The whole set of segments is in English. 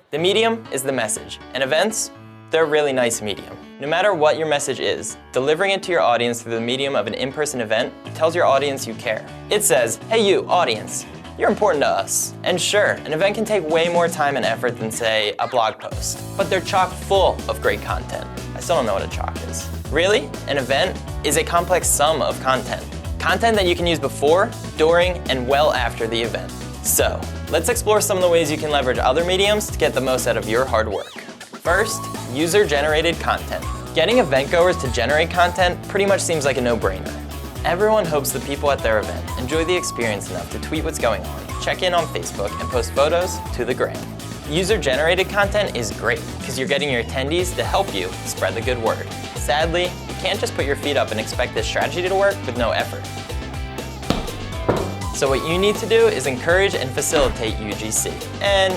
The medium is the message, and events, they're a really nice medium. No matter what your message is, delivering it to your audience through the medium of an in-person event tells your audience you care. It says, hey you, audience, you're important to us. And sure, an event can take way more time and effort than, say, a blog post, but they're chock full of great content. I still don't know what a chock is. Really, an event is a complex sum of content. Content that you can use before, during, and well after the event. So, let's explore some of the ways you can leverage other mediums to get the most out of your hard work. First, user-generated content. Getting event goers to generate content pretty much seems like a no-brainer. Everyone hopes the people at their event enjoy the experience enough to tweet what's going on, check in on Facebook, and post photos to the gram. User-generated content is great because you're getting your attendees to help you spread the good word. Sadly, you can't just put your feet up and expect this strategy to work with no effort. So what you need to do is encourage and facilitate UGC and,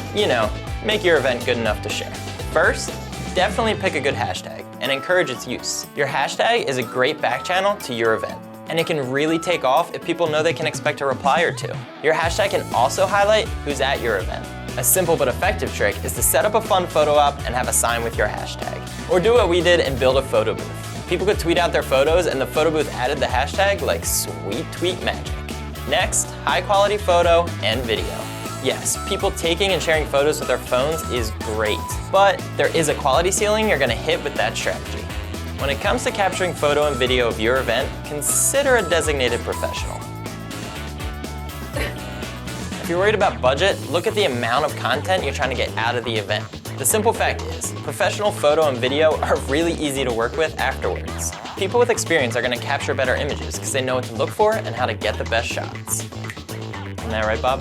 make your event good enough to share. First, definitely pick a good hashtag and encourage its use. Your hashtag is a great back channel to your event, and it can really take off if people know they can expect a reply or two. Your hashtag can also highlight who's at your event. A simple but effective trick is to set up a fun photo op and have a sign with your hashtag. Or do what we did and build a photo booth. People could tweet out their photos and the photo booth added the hashtag like sweet tweet magic. Next, high quality photo and video. Yes, people taking and sharing photos with their phones is great, but there is a quality ceiling you're gonna hit with that strategy. When it comes to capturing photo and video of your event, consider a designated professional. If you're worried about budget, look at the amount of content you're trying to get out of the event. The simple fact is, professional photo and video are really easy to work with afterwards. People with experience are going to capture better images because they know what to look for and how to get the best shots. Isn't that right, Bob?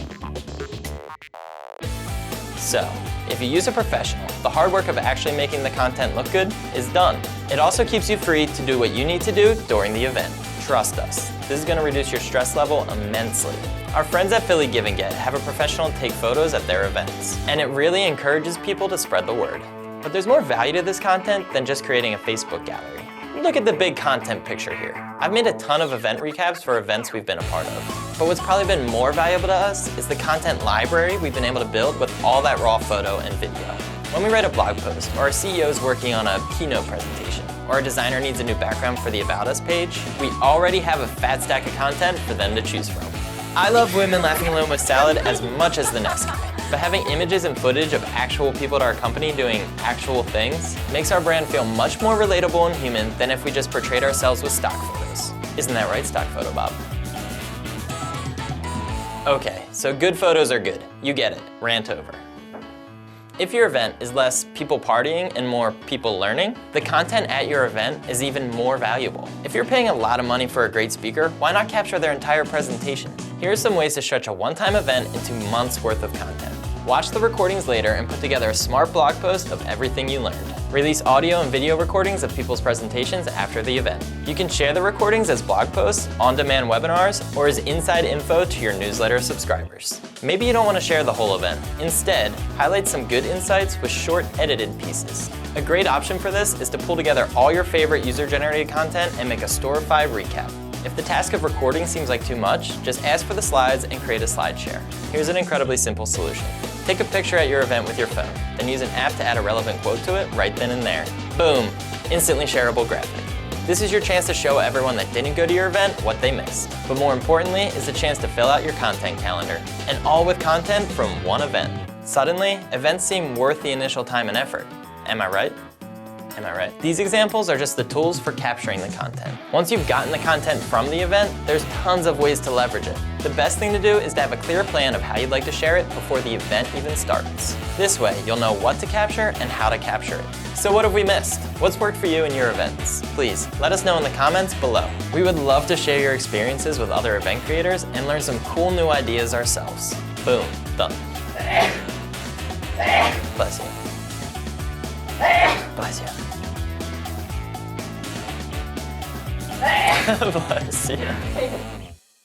So, if you use a professional, the hard work of actually making the content look good is done. It also keeps you free to do what you need to do during the event. Trust us, this is going to reduce your stress level immensely. Our friends at Philly Give and Get have a professional take photos at their events, and it really encourages people to spread the word. But there's more value to this content than just creating a Facebook gallery. Look at the big content picture here. I've made a ton of event recaps for events we've been a part of. But what's probably been more valuable to us is the content library we've been able to build with all that raw photo and video. When we write a blog post, or our CEO is working on a keynote presentation, or our designer needs a new background for the About Us page, we already have a fat stack of content for them to choose from. I love women laughing alone with salad as much as the next guy, but having images and footage of actual people at our company doing actual things makes our brand feel much more relatable and human than if we just portrayed ourselves with stock photos. Isn't that right, stock photo Bob? Okay, so good photos are good. You get it. Rant over. If your event is less people partying and more people learning, the content at your event is even more valuable. If you're paying a lot of money for a great speaker, why not capture their entire presentation? Here are some ways to stretch a one-time event into months worth of content. Watch the recordings later and put together a smart blog post of everything you learned. Release audio and video recordings of people's presentations after the event. You can share the recordings as blog posts, on-demand webinars, or as inside info to your newsletter subscribers. Maybe you don't want to share the whole event. Instead, highlight some good insights with short edited pieces. A great option for this is to pull together all your favorite user-generated content and make a Store 5 recap. If the task of recording seems like too much, just ask for the slides and create a slide share. Here's an incredibly simple solution. Take a picture at your event with your phone, then use an app to add a relevant quote to it right then and there. Boom! Instantly shareable graphic. This is your chance to show everyone that didn't go to your event what they missed. But more importantly is the chance to fill out your content calendar. And all with content from one event. Suddenly, events seem worth the initial time and effort. Am I right? Am I right? These examples are just the tools for capturing the content. Once you've gotten the content from the event, there's tons of ways to leverage it. The best thing to do is to have a clear plan of how you'd like to share it before the event even starts. This way, you'll know what to capture and how to capture it. So what have we missed? What's worked for you in your events? Please, let us know in the comments below. We would love to share your experiences with other event creators and learn some cool new ideas ourselves. Boom, done. Bless you. Bless you. Bless you.